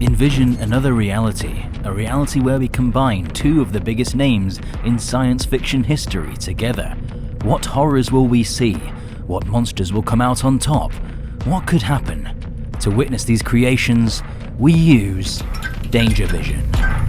Envision another reality, a reality where we combine two of the biggest names in science fiction history together. What horrors will we see? What monsters will come out on top? What could happen? To witness these creations, we use DangerVision.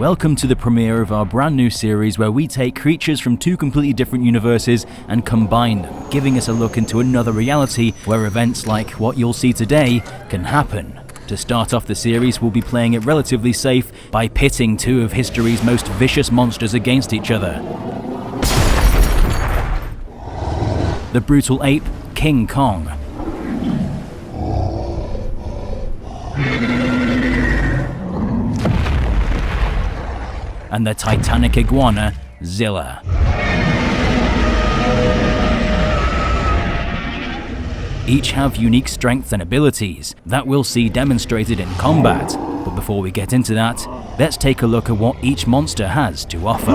Welcome to the premiere of our brand new series where we take creatures from two completely different universes and combine them, giving us a look into another reality where events like what you'll see today can happen. To start off the series, we'll be playing it relatively safe by pitting two of history's most vicious monsters against each other. The brutal ape, King Kong. And the titanic iguana, Zilla. Each have unique strengths and abilities that we'll see demonstrated in combat. But before we get into that, let's take a look at what each monster has to offer.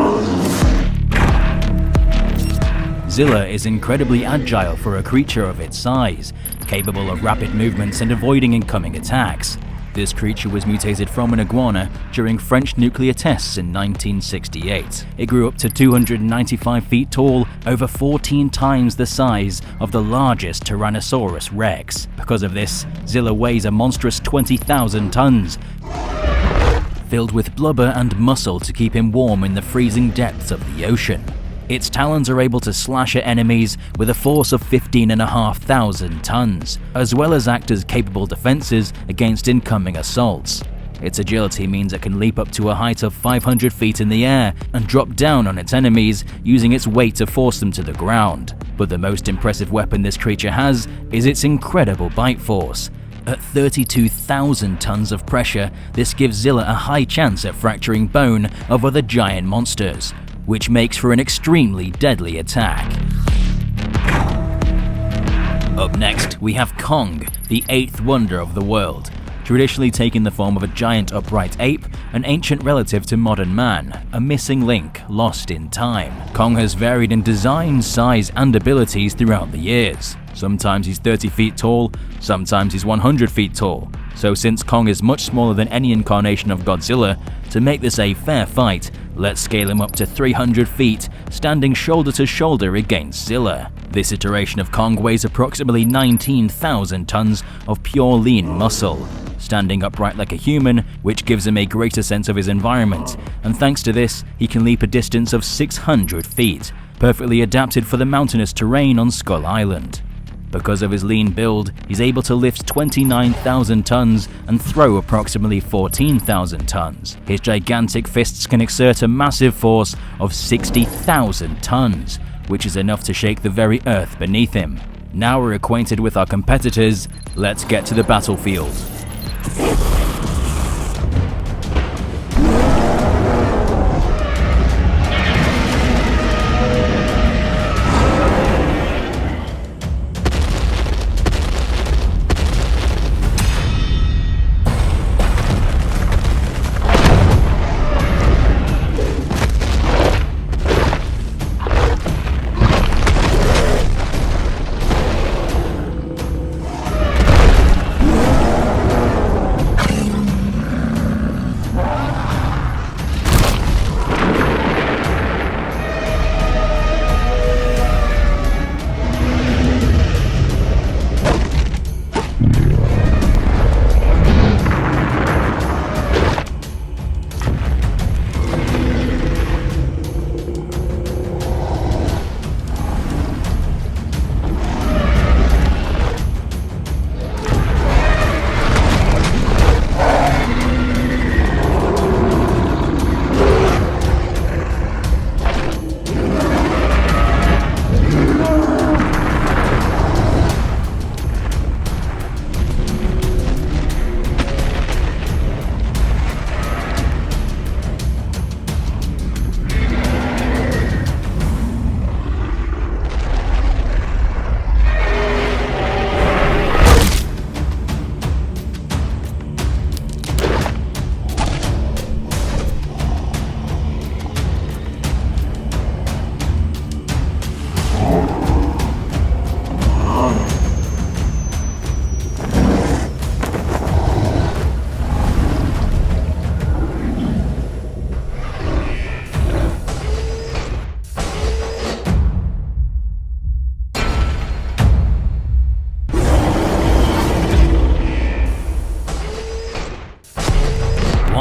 Zilla is incredibly agile for a creature of its size, capable of rapid movements and avoiding incoming attacks. This creature was mutated from an iguana during French nuclear tests in 1968. It grew up to 295 feet tall, over 14 times the size of the largest Tyrannosaurus Rex. Because of this, Zilla weighs a monstrous 20,000 tons, filled with blubber and muscle to keep him warm in the freezing depths of the ocean. Its talons are able to slash at enemies with a force of 15,500 tons, as well as act as capable defenses against incoming assaults. Its agility means it can leap up to a height of 500 feet in the air and drop down on its enemies, using its weight to force them to the ground. But the most impressive weapon this creature has is its incredible bite force. At 32,000 tons of pressure, this gives Zilla a high chance at fracturing bone of other giant monsters, which makes for an extremely deadly attack. Up next, we have Kong, the eighth wonder of the world. Traditionally taking the form of a giant upright ape, an ancient relative to modern man, a missing link lost in time. Kong has varied in design, size, and abilities throughout the years. Sometimes he's 30 feet tall, sometimes he's 100 feet tall. So since Kong is much smaller than any incarnation of Godzilla, to make this a fair fight, let's scale him up to 300 feet, standing shoulder to shoulder against Zilla. This iteration of Kong weighs approximately 19,000 tons of pure lean muscle, standing upright like a human, which gives him a greater sense of his environment, and thanks to this, he can leap a distance of 600 feet, perfectly adapted for the mountainous terrain on Skull Island. Because of his lean build, he's able to lift 29,000 tons and throw approximately 14,000 tons. His gigantic fists can exert a massive force of 60,000 tons, which is enough to shake the very earth beneath him. Now we're acquainted with our competitors, let's get to the battlefield.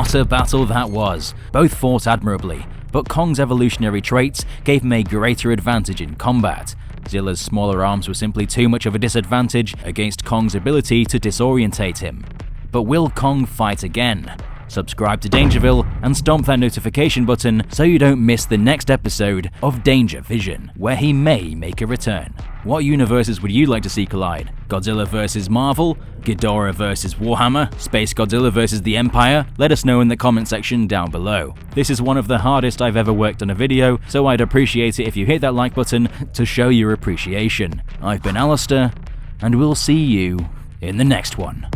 What a battle that was! Both fought admirably, but Kong's evolutionary traits gave him a greater advantage in combat. Zilla's smaller arms were simply too much of a disadvantage against Kong's ability to disorientate him. But will Kong fight again? Subscribe to DangerVille and stomp that notification button so you don't miss the next episode of DangerVision, where he may make a return. What universes would you like to see collide? Godzilla vs Marvel? Ghidorah vs Warhammer? Space Godzilla vs the Empire? Let us know in the comment section down below. This is one of the hardest I've ever worked on a video, so I'd appreciate it if you hit that like button to show your appreciation. I've been Alistair, and we'll see you in the next one.